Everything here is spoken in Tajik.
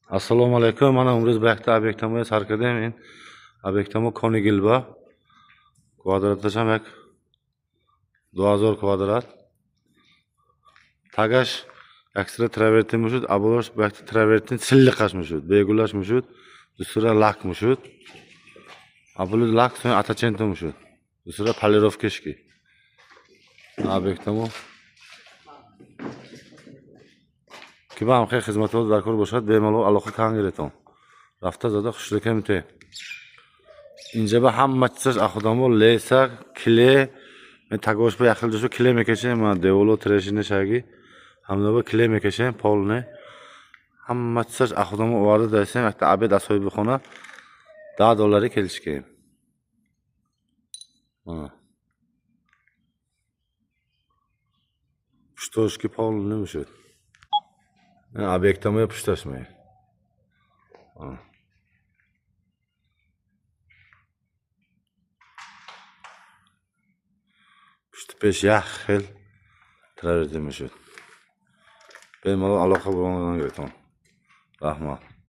Assalomu alaykum. Mana umriz bayaqda obyektimiz sarkada men obyektimiz Konigilba kvadratlaşam yak 2000 kvadrat. Tagash ekstra travertin müşüt, abolosh bayaqda travertin silliqash müşüt, begulash müşüt, üstüra lak müşüt. Abulu lak so'ng atachento müşüt. Üstüra polirovkashki. Obyektimiz ki ba ham xizmatlar darkor boshad, bemalol aloqa qilinglar. Rafta zada xushlikam te. Inja ba hamma chisash ahodamo lesa, kile, men tagosh ba yaqilda shu kile mekashe, ma devolo treshini shagi. Hamda ba kile mekashe, polne. Hamma chisash ahodamo varda desem, hatta abed asoy bixona $10 kelishgan. Mana. Pushtoshki polne müşü. Obyektimiz pushtoshmay. İşte 5 yıl travertin müşüt. Benim aloqa bo'lganidan götüm. Rahmat.